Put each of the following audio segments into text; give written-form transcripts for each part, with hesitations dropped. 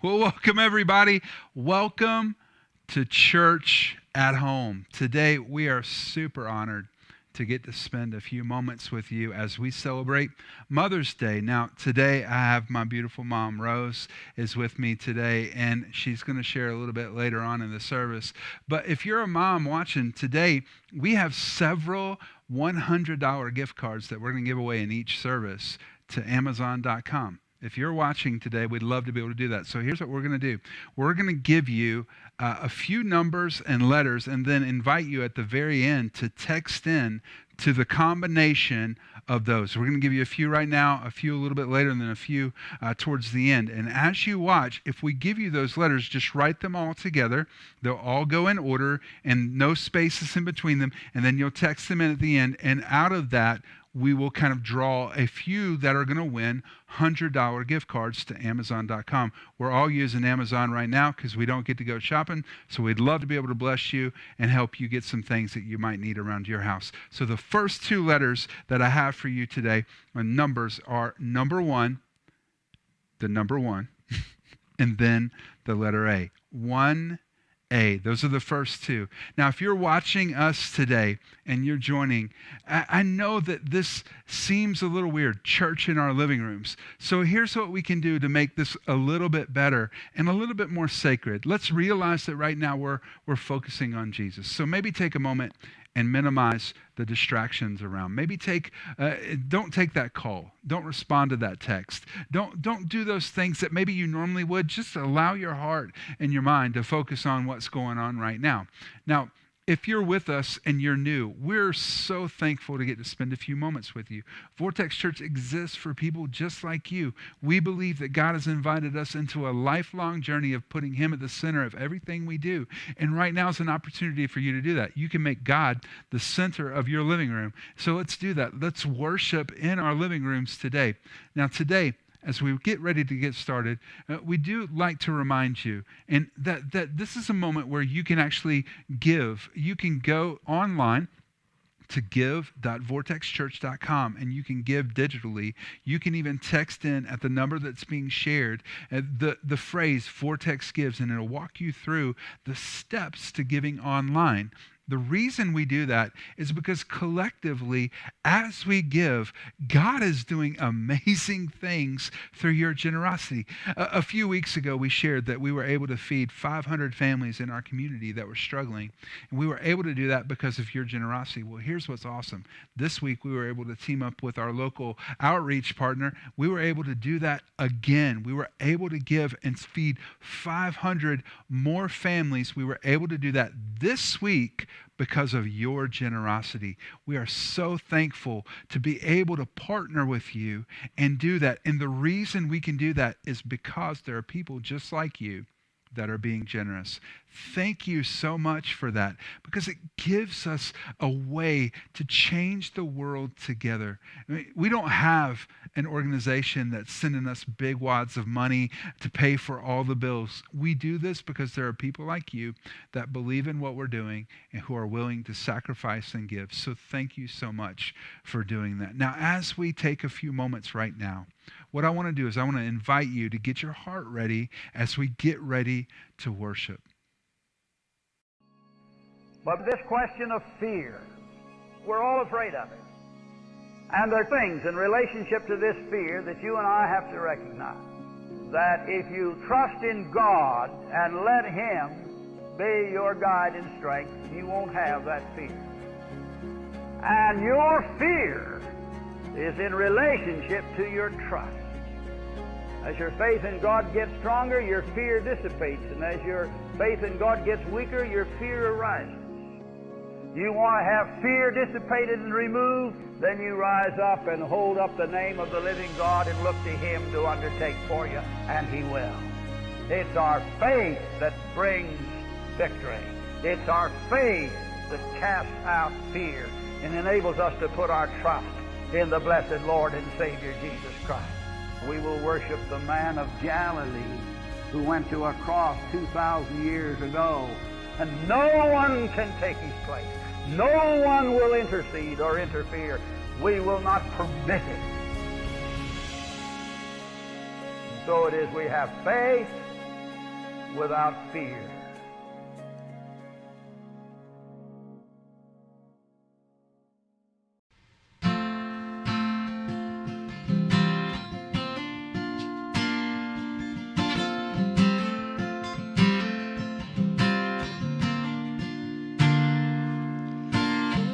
Well, welcome everybody. Welcome to Church at Home. Today we are super honored to get to spend a few moments with you as we celebrate Mother's Day. Now, today I have my beautiful mom, Rose, is with me today, and she's going to share a little bit later on in the service. But if you're a mom watching today, we have several $100 gift cards that we're going to give away in each service to Amazon.com. If you're watching today, we'd love to be able to do that. So here's what we're going to do. We're going to give you a few numbers and letters and then invite you at the very end to text in to the combination of those. We're going to give you a few right now, a few a little bit later, and then a few towards the end. And as you watch, if we give you those letters, just write them all together. They'll all go in order and no spaces in between them. And then you'll text them in at the end. And out of that, we will kind of draw a few that are going to win $100 gift cards to Amazon.com. We're all using Amazon right now because we don't get to go shopping. So we'd love to be able to bless you and help you get some things that you might need around your house. So the first two letters that I have for you today, numbers are number one, the number one, and then the letter A. 1A. Those are the first two. Now, if you're watching us today and you're joining, I know that this seems a little weird, church in our living rooms. So here's what we can do to make this a little bit better and a little bit more sacred. Let's realize that right now we're focusing on Jesus. So maybe take a moment and minimize the distractions around. Maybe don't take that call. Don't respond to that text. Don't do those things that maybe you normally would. Just allow your heart and your mind to focus on what's going on right now. Now, if you're with us and you're new, we're so thankful to get to spend a few moments with you. Vortex Church exists for people just like you. We believe that God has invited us into a lifelong journey of putting Him at the center of everything we do. And right now is an opportunity for you to do that. You can make God the center of your living room. So let's do that. Let's worship in our living rooms today. Now today, as we get ready to get started, we do like to remind you and that this is a moment where you can actually give. You can go online to give.vortexchurch.com and you can give digitally. You can even text in at the number that's being shared the phrase Vortex Gives, and it'll walk you through the steps to giving online. The reason we do that is because collectively, as we give, God is doing amazing things through your generosity. A few weeks ago, we shared that we were able to feed 500 families in our community that were struggling. And we were able to do that because of your generosity. Well, here's what's awesome. This week, we were able to team up with our local outreach partner. We were able to do that again. We were able to give and feed 500 more families. We were able to do that this week because of your generosity. We are so thankful to be able to partner with you and do that. And the reason we can do that is because there are people just like you that are being generous. Thank you so much for that, because it gives us a way to change the world together. I mean, we don't have an organization that's sending us big wads of money to pay for all the bills. We do this because there are people like you that believe in what we're doing and who are willing to sacrifice and give. So thank you so much for doing that. Now, as we take a few moments right now, what I want to do is I want to invite you to get your heart ready as we get ready to worship. But this question of fear, we're all afraid of it. And there are things in relationship to this fear that you and I have to recognize. That if you trust in God and let Him be your guide and strength, you won't have that fear. And your fear is in relationship to your trust. As your faith in God gets stronger, your fear dissipates. And as your faith in God gets weaker, your fear arises. You want to have fear dissipated and removed, then you rise up and hold up the name of the living God and look to Him to undertake for you, and He will. It's our faith that brings victory. It's our faith that casts out fear and enables us to put our trust in the blessed Lord and Savior Jesus Christ. We will worship the man of Galilee who went to a cross 2,000 years ago, and no one can take His place. No one will intercede or interfere. We will not permit it. So it is we have faith without fear.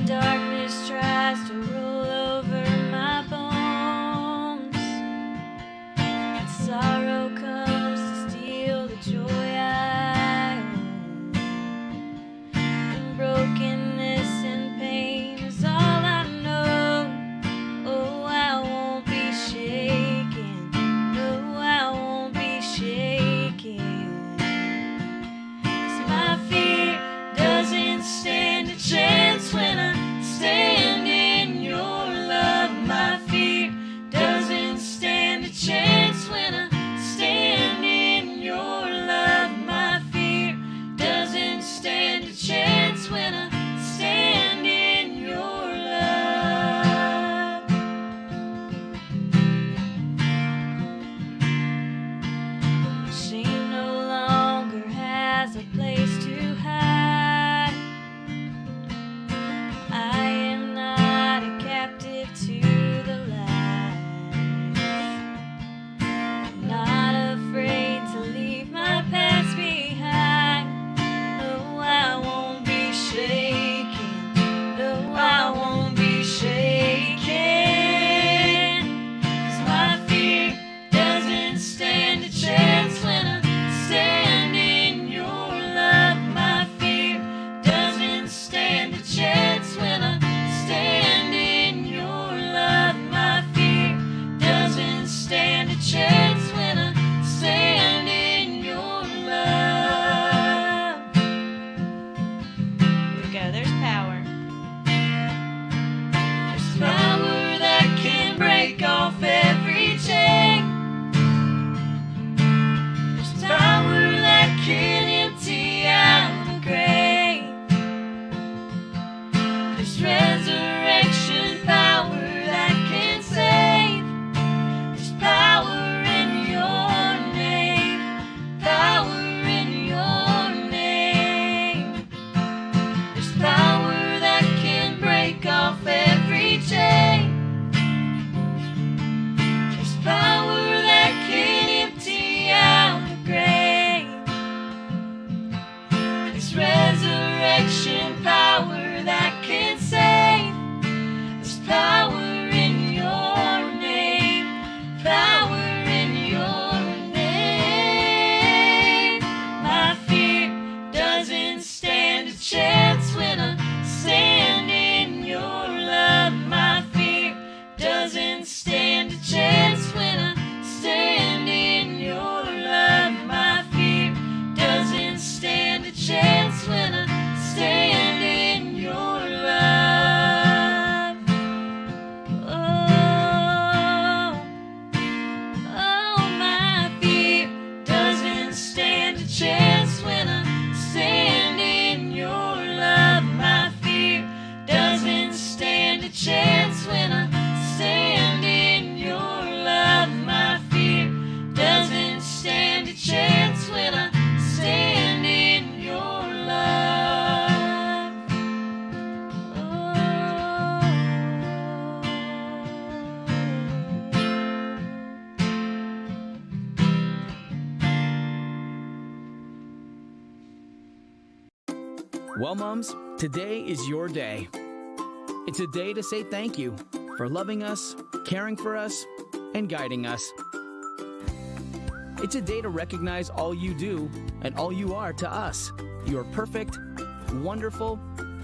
Darkness tries to roll over my bones, and sorrow comes to steal the joy I own, and brokenness and pain is all I know. Oh, I won't be shaken. No, I won't be shaken. 'Cause my fear doesn't stand a chance when I stand in your love. My fear doesn't stand a chance when I stand in your love. My fear doesn't stand a chance when I stand in your love. Shame no longer has a place to hide. I am not a captive to the lies. I'm not afraid to leave my past behind. No, I won't be shaken. No, I won't be shaken. 'Cause my fear doesn't stand a chance when I stand in your love. My fear doesn't stand a chance when I stand in your love. My fear doesn't stand a chance when I stand in your love. Here we go, there's power. There's power that can break off every chain. There's power that can empty out the grave. There's resurrection power that can save. There's power in your name. Power in your name. There's power that can break off every chain. There's power that can empty out the grave. There's resurrection power that can save. There's power in your name. Power in your name. My fear doesn't stand a chance when I stand in your love. My fear doesn't stand a chance when I stand in your love. My fear doesn't stand a chance when I stand in your love. Oh, my fear doesn't stand a chance when I stand in your love. My fear doesn't stand a chance when I stand in your love. My fear doesn't stand a chance when I stand in your love. Well, moms, today is your day. It's a day to say thank you for loving us, caring for us, and guiding us. It's a day to recognize all you do and all you are to us, your perfect, wonderful,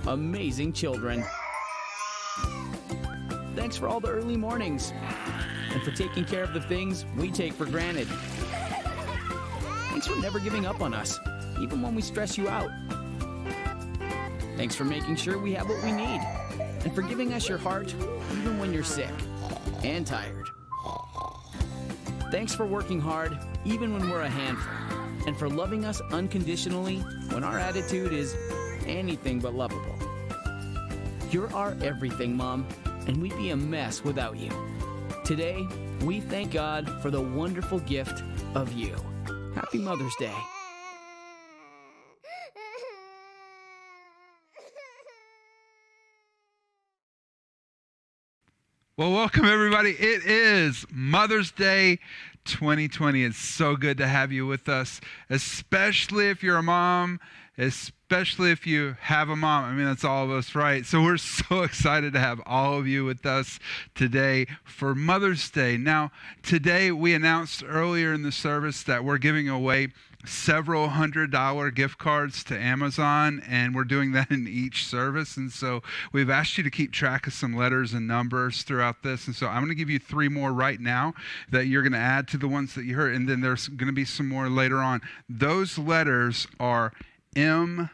amazing children. Thanks for all the early mornings and for taking care of the things we take for granted. Thanks for never giving up on us, even when we stress you out. Thanks for making sure we have what we need and for giving us your heart even when you're sick and tired. Thanks for working hard even when we're a handful and for loving us unconditionally when our attitude is anything but lovable. You're our everything, Mom, and we'd be a mess without you. Today, we thank God for the wonderful gift of you. Happy Mother's Day. Well, welcome everybody. It is Mother's Day 2020. It's so good to have you with us, especially if you're a mom, especially if you have a mom. I mean, that's all of us, right? So we're so excited to have all of you with us today for Mother's Day. Now, today we announced earlier in the service that we're giving away several $100 gift cards to Amazon, and we're doing that in each service. And so we've asked you to keep track of some letters and numbers throughout this. And so I'm going to give you 3 more right now that you're going to add to the ones that you heard, and then there's going to be some more later on. Those letters are M-A-M.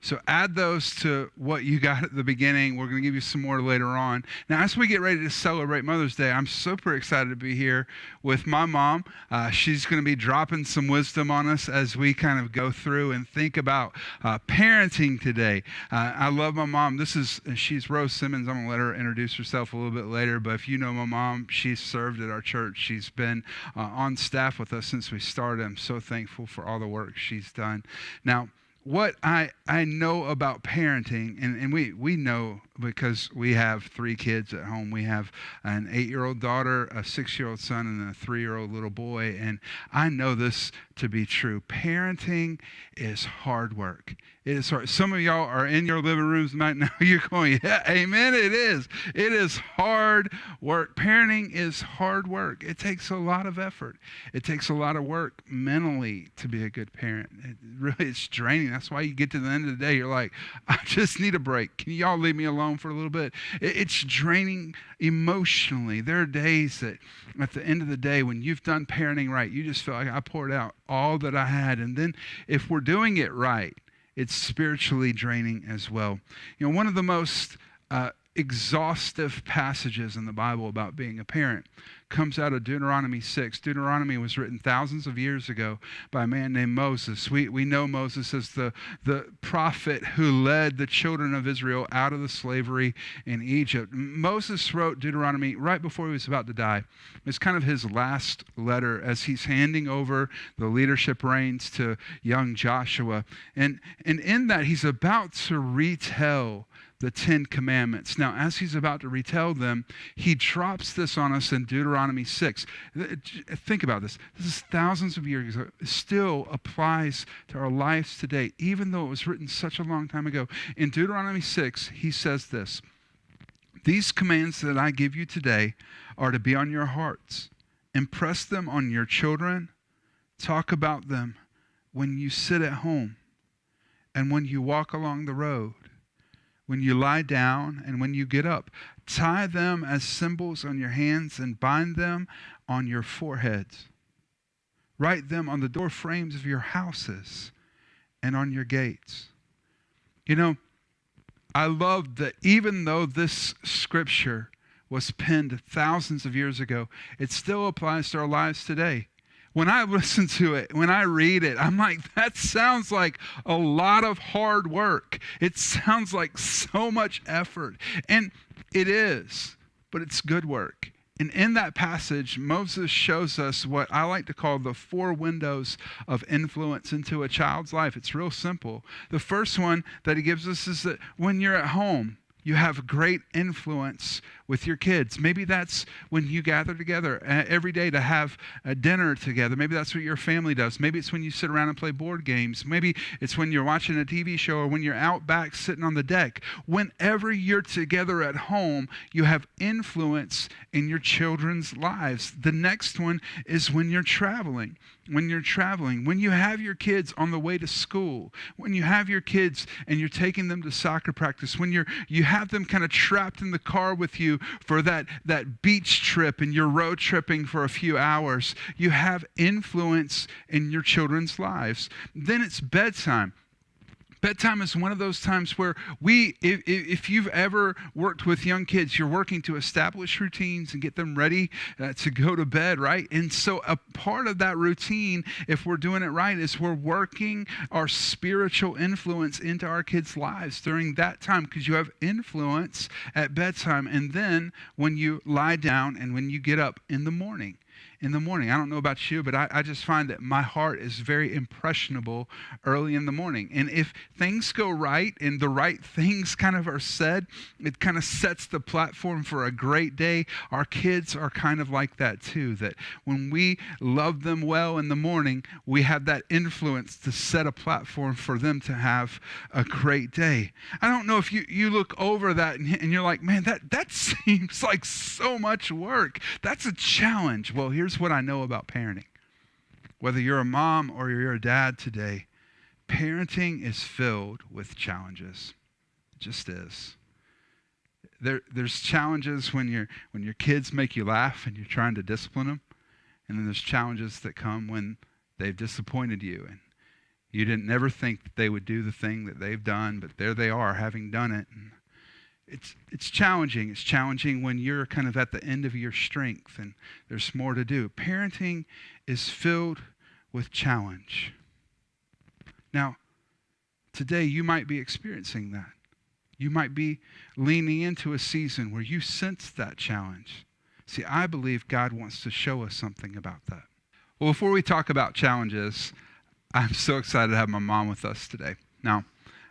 So add those to what you got at the beginning. We're going to give you some more later on. Now, as we get ready to celebrate Mother's Day, I'm super excited to be here with my mom. She's going to be dropping some wisdom on us as we kind of go through and think about parenting today. I love my mom. She's Rose Simmons. I'm going to let her introduce herself a little bit later. But if you know my mom, she's served at our church. She's been on staff with us since we started. I'm so thankful for all the work she's done. Now, what I know about parenting, and we know because we have 3 kids at home. We have an 8-year-old daughter, a 6-year-old son, and a 3-year-old little boy. And I know this to be true. Parenting is hard work. It is hard. Some of y'all are in your living rooms right now. You're going, yeah, amen, it is. It is hard work. Parenting is hard work. It takes a lot of effort. It takes a lot of work mentally to be a good parent. It's draining. That's why you get to the end of the day, you're like, I just need a break. Can y'all leave me alone for a little bit? It's draining emotionally. There are days that at the end of the day, when you've done parenting right, you just feel like I poured out all that I had. And then if we're doing it right, it's spiritually draining as well. You know, one of the most exhaustive passages in the Bible about being a parent comes out of Deuteronomy 6. Deuteronomy was written thousands of years ago by a man named Moses. We know Moses as the prophet who led the children of Israel out of the slavery in Egypt. Moses wrote Deuteronomy right before he was about to die. It's kind of his last letter as he's handing over the leadership reins to young Joshua. And in that, he's about to retell the 10 Commandments. Now, as he's about to retell them, he drops this on us in Deuteronomy 6. Think about this. This is thousands of years ago. It still applies to our lives today, even though it was written such a long time ago. In Deuteronomy 6, he says this: "These commands that I give you today are to be on your hearts. Impress them on your children. Talk about them when you sit at home and when you walk along the road, when you lie down and when you get up. Tie them as symbols on your hands and bind them on your foreheads. Write them on the door frames of your houses and on your gates." You know, I love that even though this scripture was penned thousands of years ago, it still applies to our lives today. When I listen to it, when I read it, I'm like, that sounds like a lot of hard work. It sounds like so much effort. And it is, but it's good work. And in that passage, Moses shows us what I like to call the 4 windows of influence into a child's life. It's real simple. The first one that he gives us is that when you're at home, you have great influence with your kids. Maybe that's when you gather together every day to have a dinner together. Maybe that's what your family does. Maybe it's when you sit around and play board games. Maybe it's when you're watching a TV show or when you're out back sitting on the deck. Whenever you're together at home, you have influence in your children's lives. The next one is when you're traveling. When you have your kids on the way to school, when you have your kids and you're taking them to soccer practice, when you have them kind of trapped in the car with you for that beach trip and you're road tripping for a few hours, you have influence in your children's lives. Then it's bedtime. Bedtime is one of those times where if you've ever worked with young kids, you're working to establish routines and get them ready to go to bed, right? And so a part of that routine, if we're doing it right, is we're working our spiritual influence into our kids' lives during that time, because you have influence at bedtime. And then when you lie down and when you get up in the morning. in the morning. I don't know about you, but I just find that my heart is very impressionable early in the morning. And if things go right and the right things kind of are said, it kind of sets the platform for a great day. Our kids are kind of like that too, that when we love them well in the morning, we have that influence to set a platform for them to have a great day. I don't know if you look over that and you're like, man, that seems like so much work. That's a challenge. Well, here's what I know about parenting. Whether you're a mom or you're a dad today, parenting is filled with challenges. It just is. There's challenges when your kids make you laugh and you're trying to discipline them. And then there's challenges that come when they've disappointed you and you didn't never think that they would do the thing that they've done, but there they are having done it. And it's challenging. It's challenging when you're kind of at the end of your strength and there's more to do. Parenting is filled with challenge. Now, today you might be experiencing that. You might be leaning into a season where you sense that challenge. See, I believe God wants to show us something about that. Well, before we talk about challenges, I'm so excited to have my mom with us today. Now,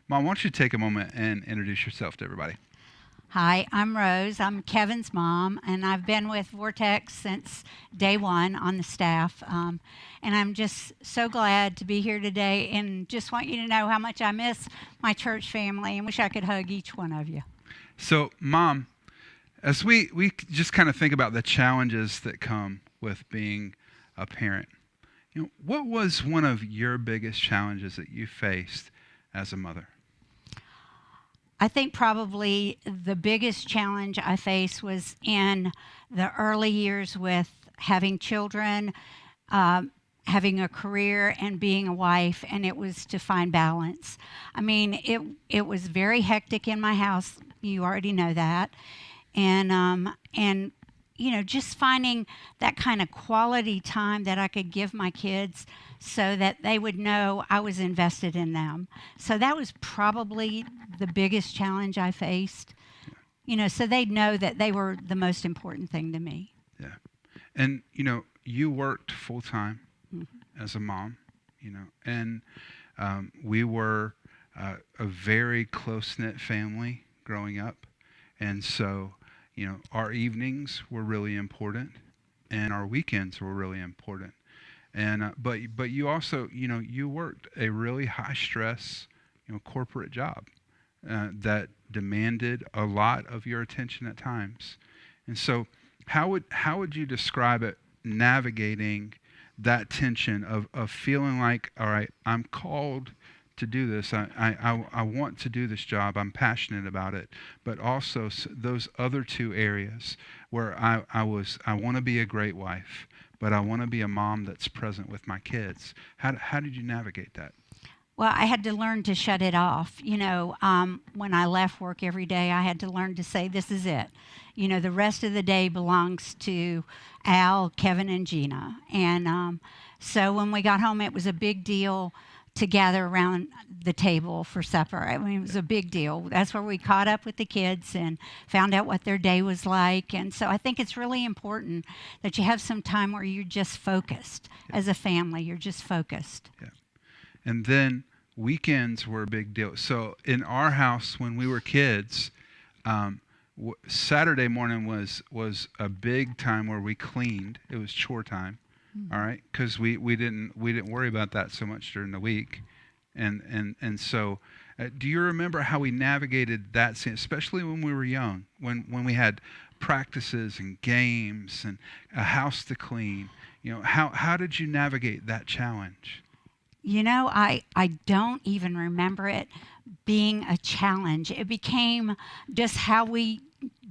Mom, why don't you take a moment and introduce yourself to everybody? Hi, I'm Rose. I'm Kevin's mom, and I've been with Vortex since day one on the staff. And I'm just so glad to be here today and just want you to know how much I miss my church family and wish I could hug each one of you. So, Mom, as we just kind of think about the challenges that come with being a parent, what was one of your biggest challenges that you faced as a mother? I think probably the biggest challenge I faced was in the early years with having children, having a career, and being a wife, and it was to find balance. I mean, it was very hectic in my house. You already know that, and just finding that kind of quality time that I could give my kids so that they would know I was invested in them. So that was probably the biggest challenge I faced, so they'd know that they were the most important thing to me. Yeah. And, you worked full time as a mom, and we were a very close-knit family growing up. And so, our evenings were really important and our weekends were really important. And but you also, you worked a really high stress, corporate job that demanded a lot of your attention at times. And so how would you describe it, navigating that tension of feeling like, all right, I'm called to do this. I want to do this job. I'm passionate about it. But also those other two areas where I want to be a great wife, but I want to be a mom that's present with my kids. How did you navigate that? Well, I had to learn to shut it off. When I left work every day, I had to learn to say, this is it. The rest of the day belongs to Al, Kevin, and Gina. And so when we got home, it was a big deal to gather around the table for supper. I mean, it was a big deal. That's where we caught up with the kids and found out what their day was like. And so I think it's really important that you have some time where you're just focused. Yeah. As a family, you're just focused. Yeah. And then weekends were a big deal. So in our house, when we were kids, Saturday morning was a big time where we cleaned. It was chore time. All right, because we didn't worry about that so much during the week, and so do you remember how we navigated that scene, especially when we were young, when we had practices and games and a house to clean? How did you navigate that challenge? I don't even remember it being a challenge. It became just how we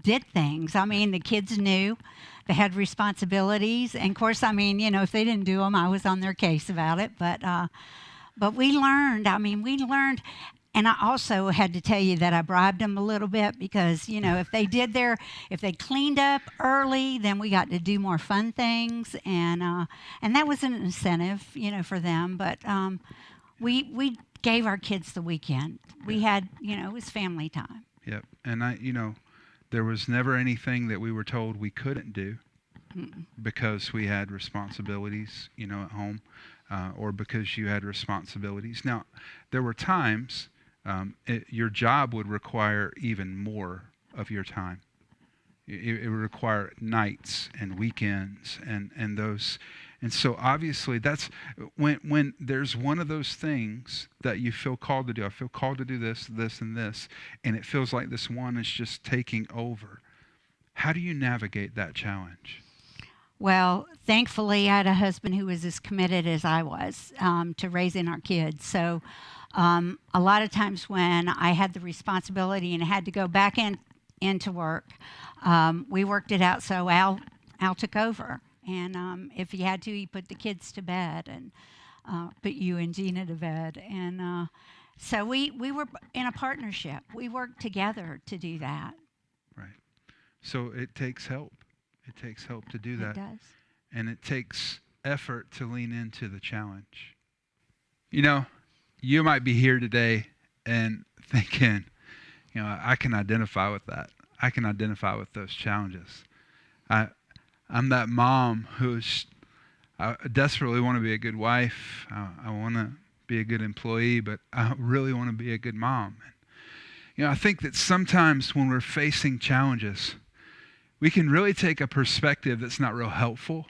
did things. I mean, the kids knew. They had responsibilities, and of course, if they didn't do them, I was on their case about it. But we learned. And I also had to tell you that I bribed them a little bit because if they cleaned up early, then we got to do more fun things, and that was an incentive, for them. But we gave our kids the weekend. We had, it was family time. Yep, and there was never anything that we were told we couldn't do. because we had responsibilities, at home, or because you had responsibilities. Now, there were times your job would require even more of your time. It would require nights and weekends and those. And so obviously that's when there's one of those things that you feel called to do. I feel called to do this, this, and this, and it feels like this one is just taking over. How do you navigate that challenge? Well, thankfully, I had a husband who was as committed as I was to raising our kids. So a lot of times when I had the responsibility and had to go back into work, we worked it out. So Al took over. And if he had to, he put the kids to bed and put you and Gina to bed. And so we were in a partnership. We worked together to do that. Right. So it takes help. It takes help to do that. It does. And it takes effort to lean into the challenge. You might be here today and thinking, I can identify with that. I can identify with those challenges. I'm that mom I desperately want to be a good wife. I want to be a good employee, but I really want to be a good mom. I think that sometimes when we're facing challenges, we can really take a perspective that's not real helpful.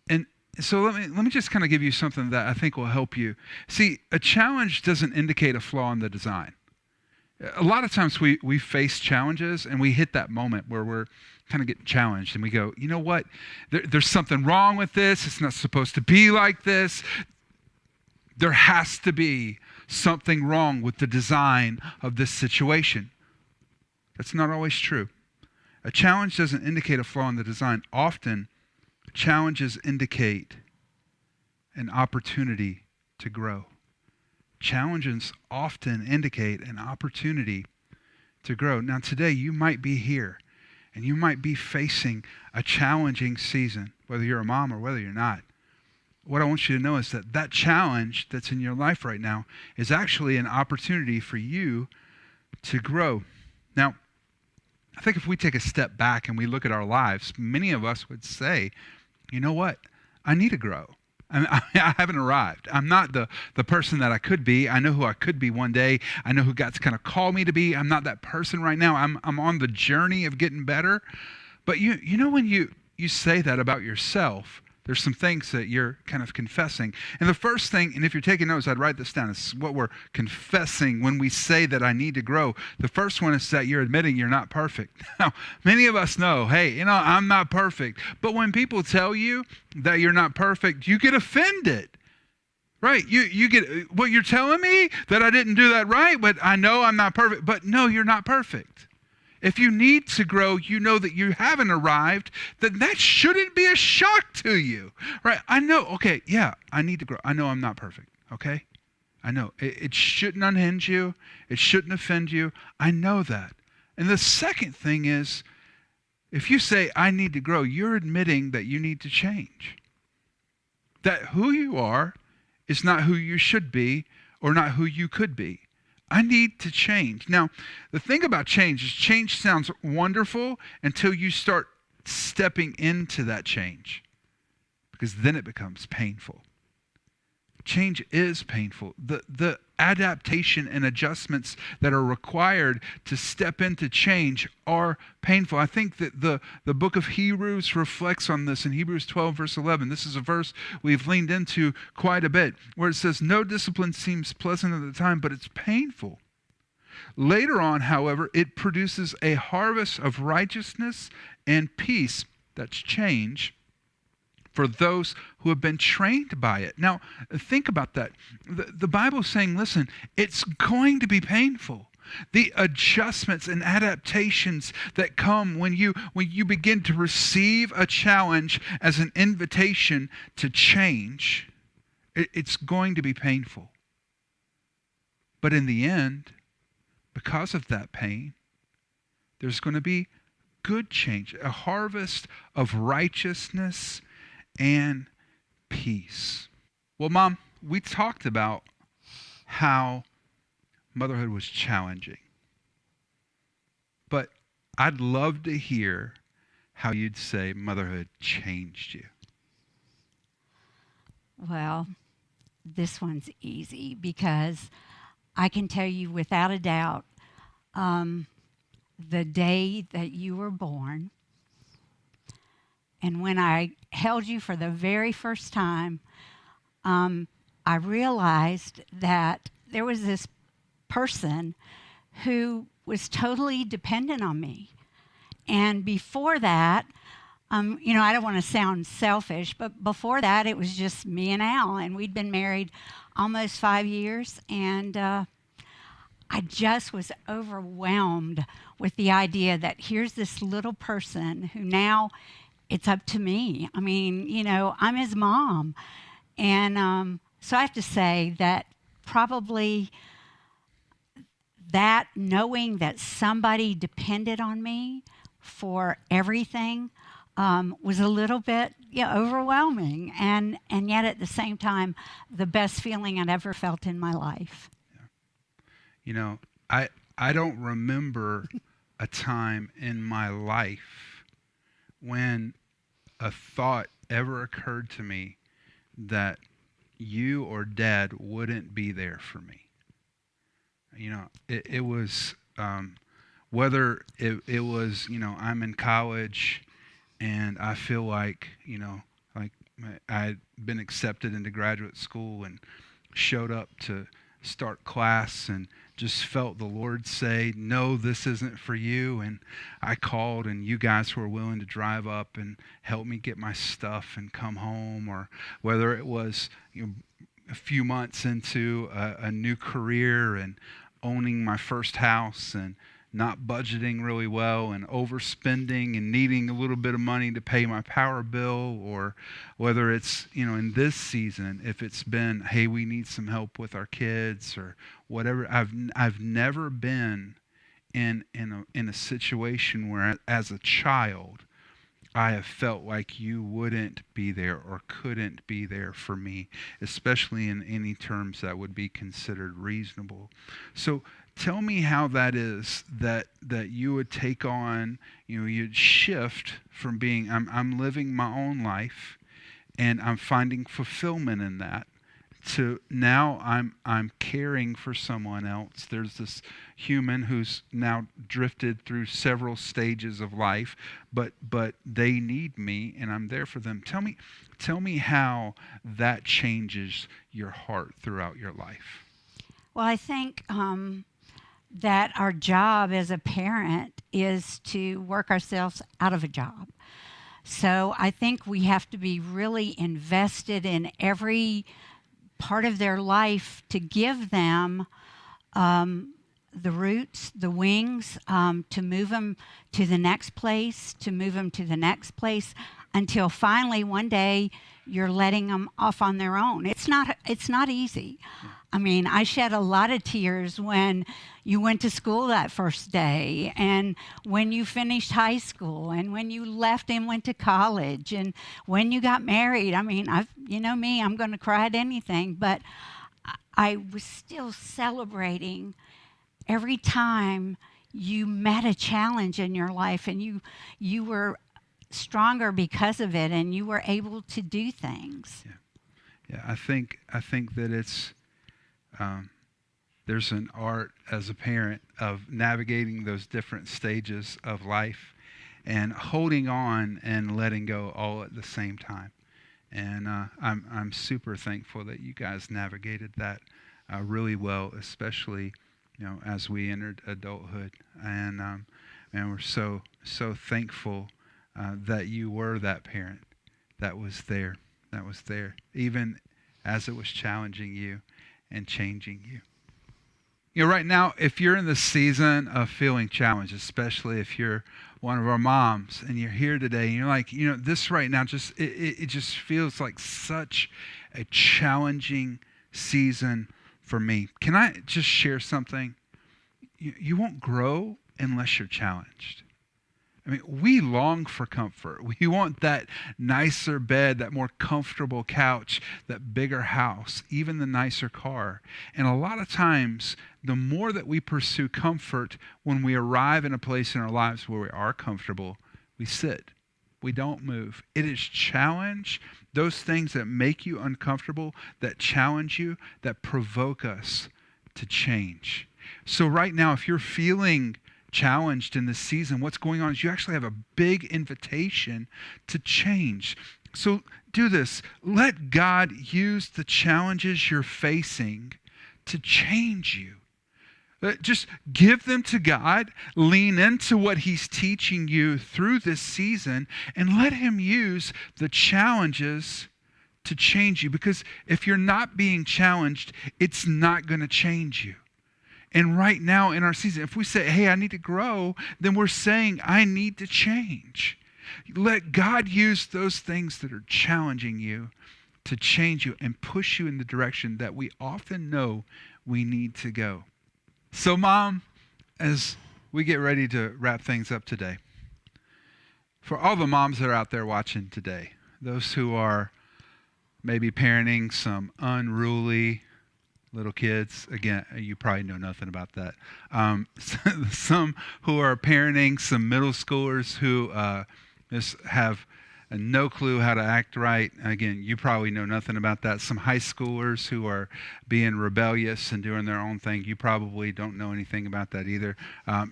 And so let me just kind of give you something that I think will help you. See, a challenge doesn't indicate a flaw in the design. A lot of times we face challenges and we hit that moment where we're kind of getting challenged and we go, you know what? There's something wrong with this. It's not supposed to be like this. There has to be something wrong with the design of this situation. That's not always true. A challenge doesn't indicate a flaw in the design. Often, challenges indicate an opportunity to grow. Challenges often indicate an opportunity to grow. Now, today, you might be here, and you might be facing a challenging season, whether you're a mom or whether you're not. What I want you to know is that challenge that's in your life right now is actually an opportunity for you to grow. Now, I think if we take a step back and we look at our lives, many of us would say, you know what? I need to grow. I haven't arrived. I'm not the person that I could be. I know who I could be one day. I know who God's kind of called me to be. I'm not that person right now. I'm on the journey of getting better. But you know when you say that about yourself, there's some things that you're kind of confessing. And the first thing, and if you're taking notes, I'd write this down. It's what we're confessing when we say that I need to grow. The first one is that you're admitting you're not perfect. Now, many of us know, hey, I'm not perfect. But when people tell you that you're not perfect, you get offended. Right? You get, well, you're telling me that I didn't do that right, but I know I'm not perfect. But no, you're not perfect. If you need to grow, you know that you haven't arrived, then that shouldn't be a shock to you, right? I know, okay, yeah, I need to grow. I know I'm not perfect, okay? I know. It shouldn't unhinge you. It shouldn't offend you. I know that. And the second thing is, if you say, I need to grow, you're admitting that you need to change. That who you are is not who you should be or not who you could be. I need to change. Now, the thing about change is change sounds wonderful until you start stepping into that change, because then it becomes painful. Change is painful. The adaptation and adjustments that are required to step into change are painful. I think that the book of Hebrews reflects on this in Hebrews 12, verse 11. This is a verse we've leaned into quite a bit, where it says, no discipline seems pleasant at the time, but it's painful. Later on, however, it produces a harvest of righteousness and peace, that's change, for those who have been trained by it. Now, think about that. The Bible's saying, listen, it's going to be painful. The adjustments and adaptations that come when you begin to receive a challenge as an invitation to change, it's going to be painful. But in the end, because of that pain, there's going to be good change, a harvest of righteousness and peace. Well, Mom, we talked about how motherhood was challenging. But I'd love to hear how you'd say motherhood changed you. Well, this one's easy because I can tell you without a doubt, the day that you were born and when I held you for the very first time, I realized that there was this person who was totally dependent on me. And before that, I don't want to sound selfish, but before that, it was just me and Al, and we'd been married almost 5 years, and I just was overwhelmed with the idea that here's this little person who now it's up to me. I mean, I'm his mom. And so I have to say that probably that knowing that somebody depended on me for everything was a little bit overwhelming. And yet at the same time, the best feeling I'd ever felt in my life. I don't remember a time in my life when a thought ever occurred to me that you or Dad wouldn't be there for me. It was, whether it was, I'm in college and I feel like I'd been accepted into graduate school and showed up to start class and just felt the Lord say, no, this isn't for you. And I called and you guys were willing to drive up and help me get my stuff and come home, or whether it was a few months into a new career and owning my first house and not budgeting really well and overspending and needing a little bit of money to pay my power bill, or whether it's, in this season, if it's been, hey, we need some help with our kids or whatever. I've never been in a situation where as a child I have felt like you wouldn't be there or couldn't be there for me, especially in any terms that would be considered reasonable. So tell me how that is that you would take on, you'd shift from being, I'm living my own life and I'm finding fulfillment in that, to now I'm caring for someone else. There's this human who's now drifted through several stages of life, but they need me and I'm there for them. Tell me how that changes your heart throughout your life. Well, I think that our job as a parent is to work ourselves out of a job. So I think we have to be really invested in every part of their life to give them the roots, the wings, to move them to the next place, until finally one day you're letting them off on their own. It's not easy. I mean, I shed a lot of tears when you went to school that first day, and when you finished high school, and when you left and went to college, and when you got married. I mean, I'm going to cry at anything, but I was still celebrating every time you met a challenge in your life, and you were stronger because of it, and you were able to do things. Yeah. I think that it's there's an art as a parent of navigating those different stages of life and holding on and letting go all at the same time. And I'm super thankful that you guys navigated that really well, especially as we entered adulthood. And we're so thankful that you were that parent that was there, even as it was challenging you and changing you. Right now, if you're in the season of feeling challenged, especially if you're one of our moms and you're here today and you're like, this right now it just feels like such a challenging season for me. Can I just share something? You won't grow unless you're challenged. I mean, we long for comfort. We want that nicer bed, that more comfortable couch, that bigger house, even the nicer car. And a lot of times, the more that we pursue comfort, when we arrive in a place in our lives where we are comfortable, we sit We don't move. It is challenge, those things that make you uncomfortable, that challenge you, that provoke us to change. So right now, if you're feeling challenged in this season, what's going on is you actually have a big invitation to change. So do this. Let God use the challenges you're facing to change you. Just give them to God, lean into what He's teaching you through this season, and let Him use the challenges to change you. Because if you're not being challenged, it's not going to change you. And right now in our season, if we say, hey, I need to grow, then we're saying, I need to change. Let God use those things that are challenging you to change you and push you in the direction that we often know we need to go. So, Mom, as we get ready to wrap things up today, for all the moms that are out there watching today, those who are maybe parenting some unruly little kids, again, you probably know nothing about that. Some who are parenting some middle schoolers who just have no clue how to act right. Again, you probably know nothing about that. Some high schoolers who are being rebellious and doing their own thing. You probably don't know anything about that either.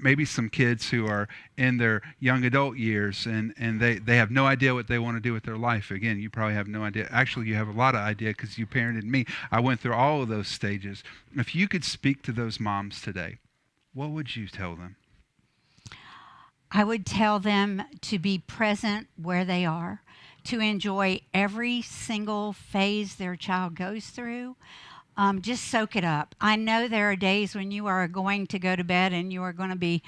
Maybe some kids who are in their young adult years and they have no idea what they want to do with their life. Again, you probably have no idea. Actually, you have a lot of idea because you parented me. I went through all of those stages. If you could speak to those moms today, what would you tell them? I would tell them to be present where they are, to enjoy every single phase their child goes through. Just soak it up. I know there are days when you are going to go to bed and you are going to be,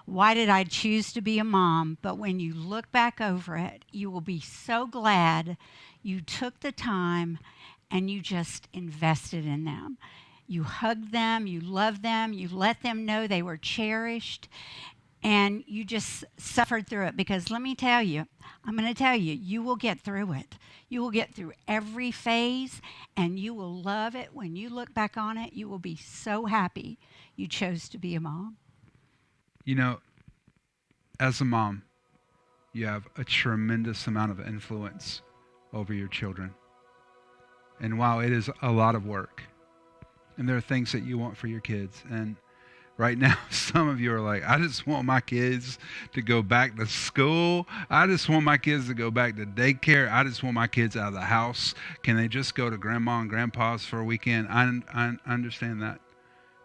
why did I choose to be a mom? But when you look back over it, you will be so glad you took the time and you just invested in them. You hugged them, you loved them, you let them know they were cherished. And you just suffered through it, because let me tell you, I'm going to tell you, you will get through it. You will get through every phase, and you will love it. When you look back on it, you will be so happy you chose to be a mom. You know, as a mom, you have a tremendous amount of influence over your children. And while it is a lot of work, and there are things that you want for your kids, and right now, some of you are like, I just want my kids to go back to school. I just want my kids to go back to daycare. I just want my kids out of the house. Can they just go to grandma and grandpa's for a weekend? I understand that.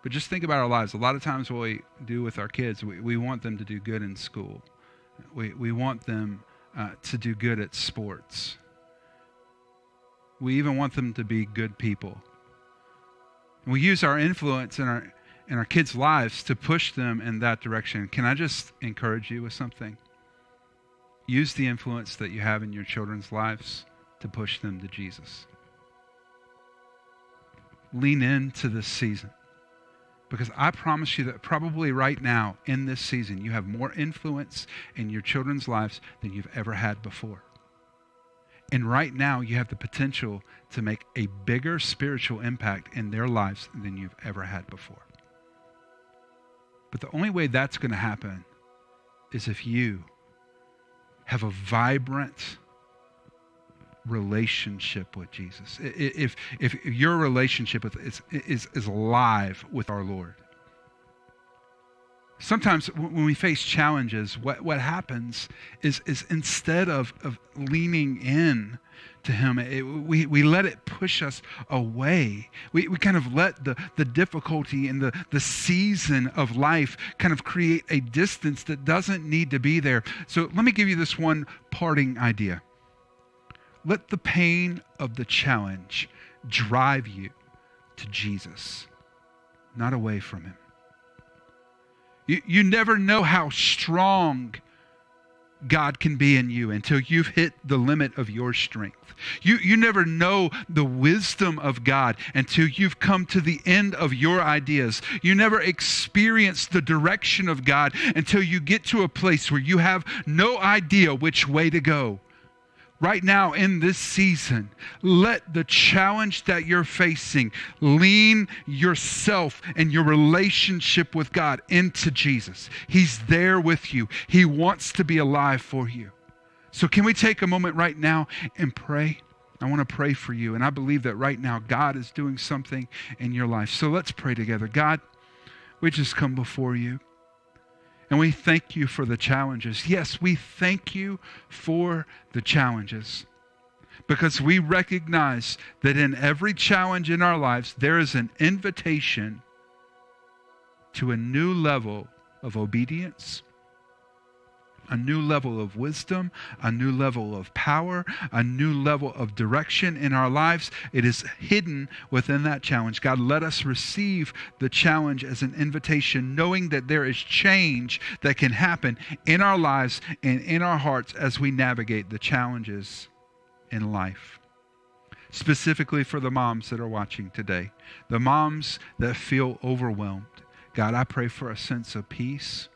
But just think about our lives. A lot of times what we do with our kids, we want them to do good in school. We want them to do good at sports. We even want them to be good people. We use our influence in our kids' lives to push them in that direction. Can I just encourage you with something? Use the influence that you have in your children's lives to push them to Jesus. Lean into this season, because I promise you that probably right now in this season, you have more influence in your children's lives than you've ever had before. And right now, you have the potential to make a bigger spiritual impact in their lives than you've ever had before. But the only way that's going to happen is if you have a vibrant relationship with Jesus. If your relationship is alive with our Lord. Sometimes when we face challenges, what happens is instead of leaning in to Him, we let it push us away. We kind of let the difficulty and the season of life kind of create a distance that doesn't need to be there. So let me give you this one parting idea. Let the pain of the challenge drive you to Jesus, not away from Him. You never know how strong God can be in you until you've hit the limit of your strength. You never know the wisdom of God until you've come to the end of your ideas. You never experience the direction of God until you get to a place where you have no idea which way to go. Right now in this season, let the challenge that you're facing lean yourself and your relationship with God into Jesus. He's there with you. He wants to be alive for you. So can we take a moment right now and pray? I want to pray for you. And I believe that right now God is doing something in your life. So let's pray together. God, we just come before you. And we thank you for the challenges. Yes, we thank you for the challenges. Because we recognize that in every challenge in our lives, there is an invitation to a new level of obedience, a new level of wisdom, a new level of power, a new level of direction in our lives. It is hidden within that challenge. God, let us receive the challenge as an invitation, knowing that there is change that can happen in our lives and in our hearts as we navigate the challenges in life. Specifically for the moms that are watching today, the moms that feel overwhelmed. God, I pray for a sense of peace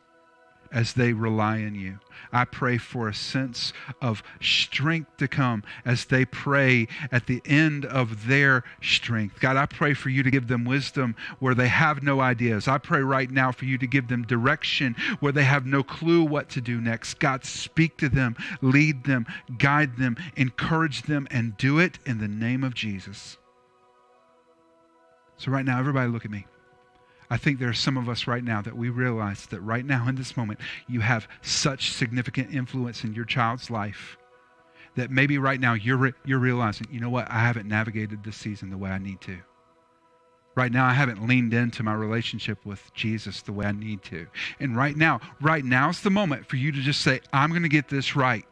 as they rely on you. I pray for a sense of strength to come as they pray at the end of their strength. God, I pray for you to give them wisdom where they have no ideas. I pray right now for you to give them direction where they have no clue what to do next. God, speak to them, lead them, guide them, encourage them, and do it in the name of Jesus. So right now, everybody look at me. I think there are some of us right now that we realize that right now in this moment, you have such significant influence in your child's life that maybe right now you're realizing, you know what, I haven't navigated this season the way I need to. Right now, I haven't leaned into my relationship with Jesus the way I need to. And right now's the moment for you to just say, I'm going to get this right.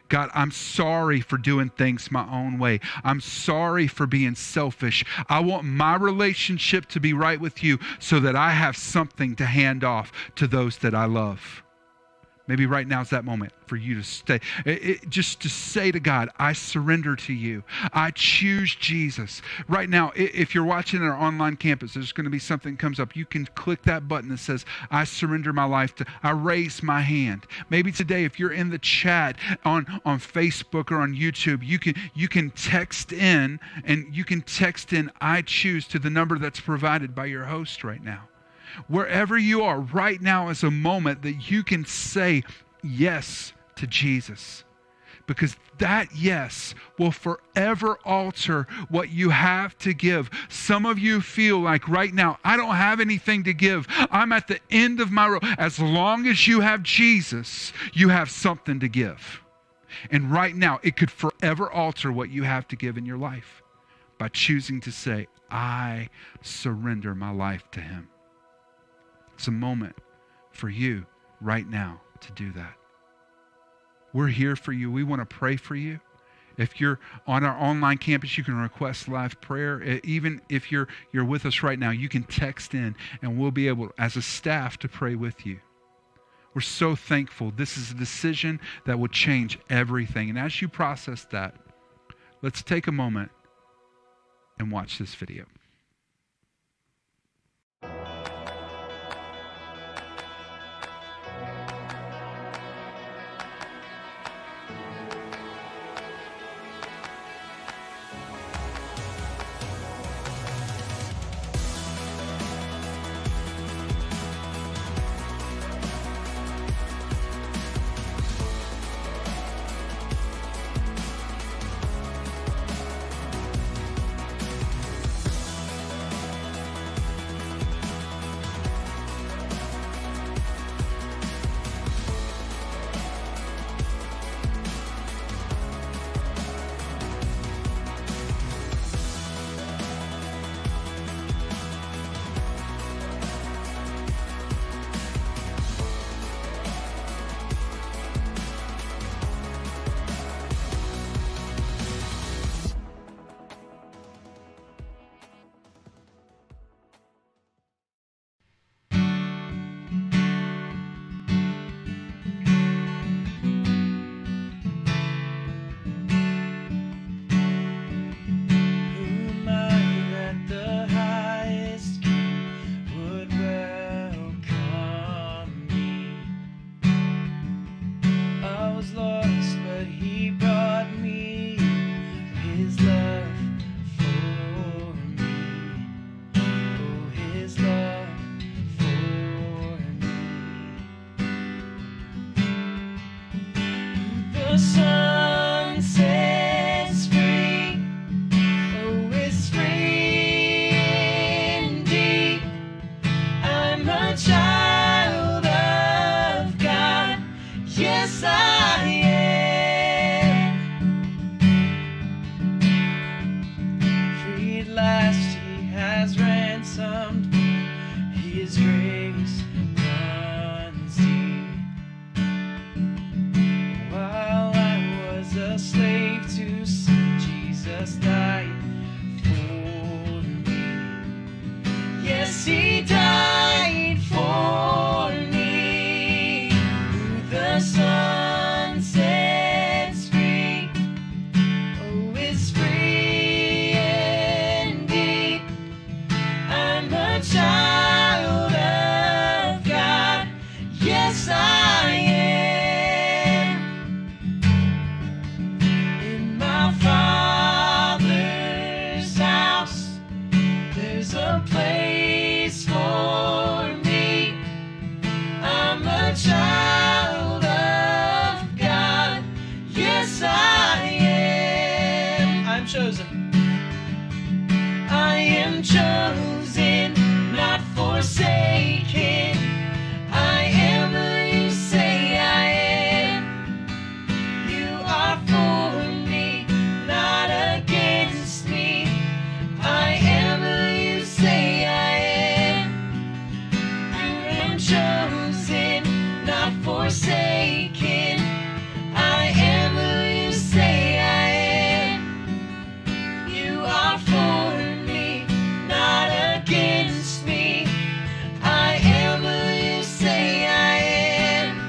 God, I'm sorry for doing things my own way. I'm sorry for being selfish. I want my relationship to be right with you so that I have something to hand off to those that I love. Maybe right now is that moment for you to stay. Just to say to God, I surrender to you. I choose Jesus. Right now, if you're watching our online campus, there's going to be something that comes up. You can click that button that says, I surrender my life to, I raise my hand. Maybe today, if you're in the chat on Facebook or on YouTube, you can text in, and you can text in, I choose, to the number that's provided by your host right now. Wherever you are right now is a moment that you can say yes to Jesus, because that yes will forever alter what you have to give. Some of you feel like right now, I don't have anything to give. I'm at the end of my rope. As long as you have Jesus, you have something to give. And right now, it could forever alter what you have to give in your life by choosing to say, I surrender my life to Him. It's a moment for you right now to do that. We're here for you. We want to pray for you. If you're on our online campus, you can request live prayer. Even if you're with us right now, you can text in and we'll be able, as a staff, to pray with you. We're so thankful. This is a decision that will change everything. And as you process that, let's take a moment and watch this video. The sun ransomed. His grace runs deep. While I was a slave to sin, Jesus died for me. Yes, he died for me. Who the Son sets free, oh, is free indeed. I'm a child of God. Yes, I am. In my Father's house, there's a place for me. I'm a child of God. Yes, I am. I'm chosen. I am chosen, not forsaken. I am who you say I am. You are for me, not against me. I am who you say I am. I am chosen, not forsaken. I am who you say I am. You are for me, not against me. I am who you say I am.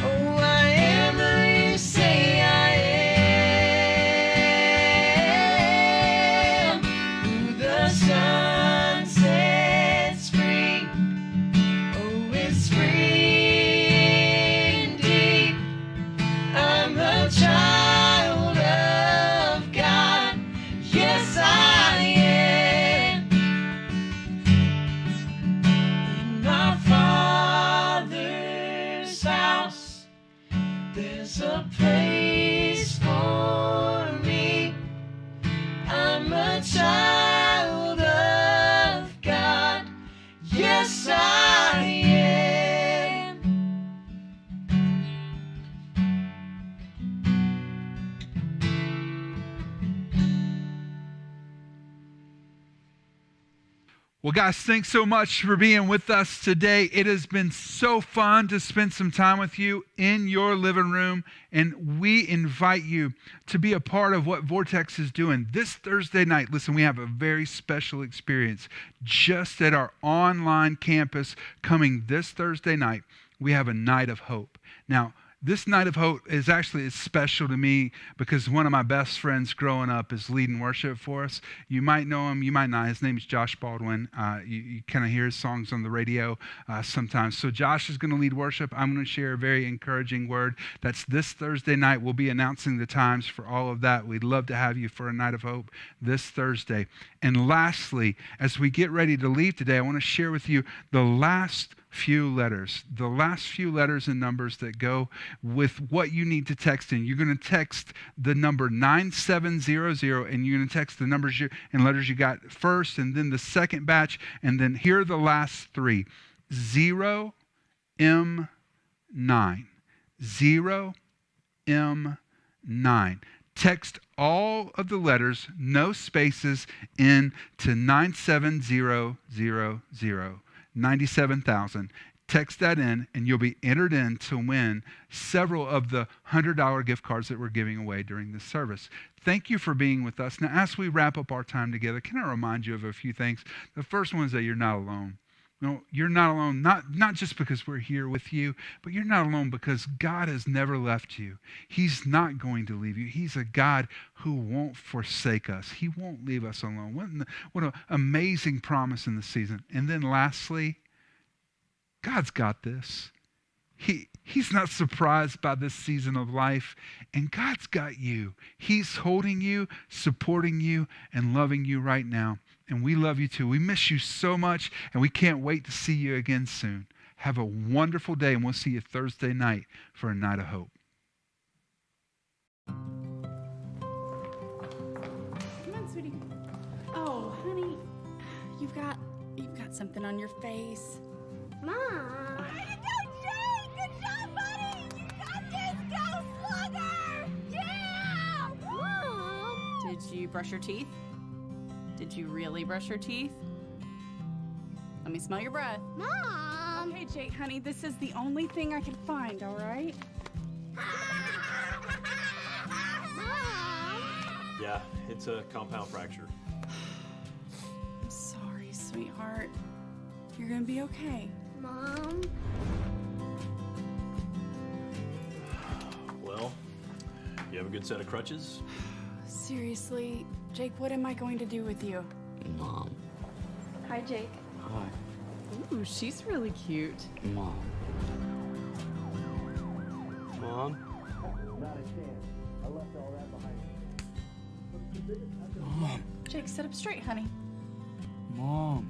Oh, I am who you say I am. Who the Son sets free, oh, is free indeed. I'm a child of God. Yes, I am. In my Father's house, there's a place for me. I'm a child of God. Yes, I am. Well, guys, thanks so much for being with us today. It has been so fun to spend some time with you in your living room, and we invite you to be a part of what Vortex is doing this Thursday night. Listen, we have a very special experience just at our online campus coming this Thursday night. We have a night of hope. Now, this night of hope is actually special to me because one of my best friends growing up is leading worship for us. You might know him, you might not. His name is Josh Baldwin. You kind of hear his songs on the radio sometimes. So Josh is going to lead worship. I'm going to share a very encouraging word. That's this Thursday night. We'll be announcing the times for all of that. We'd love to have you for a night of hope this Thursday. And lastly, as we get ready to leave today, I want to share with you the last few letters and numbers that go with what you need to text in. You're going to text the number 9700, and you're going to text the numbers and letters you got first, and then the second batch, and then here are the last three. 0M9. 0M9. Text all of the letters, no spaces, in to 97000. 97,000. Text that in, and you'll be entered in to win several of the $100 gift cards that we're giving away during this service. Thank you for being with us. Now, as we wrap up our time together, can I remind you of a few things? The first one is that you're not alone. No, you're not alone, not just because we're here with you, but you're not alone because God has never left you. He's not going to leave you. He's a God who won't forsake us. He won't leave us alone. What an amazing promise in the season. And then lastly, God's got this. He's not surprised by this season of life, and God's got you. He's holding you, supporting you, and loving you right now. And we love you too. We miss you so much, and we can't wait to see you again soon. Have a wonderful day, and we'll see you Thursday night for a night of hope. Come on, sweetie. Oh, honey, you've got something on your face. Mom! Way to go, Jay! Good job, buddy! You got this! Go, Slugger! Yeah! Mom! Did you brush your teeth? Did you really brush your teeth? Let me smell your breath. Mom! Okay, Jake, honey, this is the only thing I can find, all right? Mom! Yeah, it's a compound fracture. I'm sorry, sweetheart. You're gonna be okay. Mom? Well, you have a good set of crutches? Seriously, Jake, what am I going to do with you? Mom. Hi, Jake. Hi. Ooh, she's really cute. Mom. Mom? Not a chance. I left all that behind. Mom. Jake, sit up straight, honey. Mom.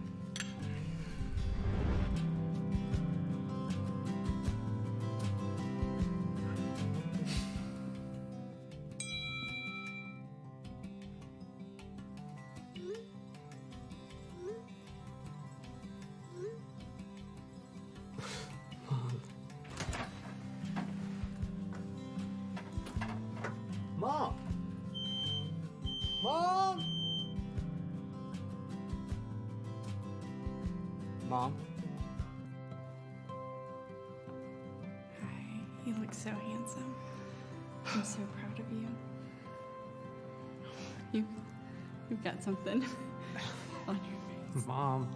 Mom! Mom! Mom? Hi, you look so handsome. I'm so proud of you. You've got something on your face. Mom.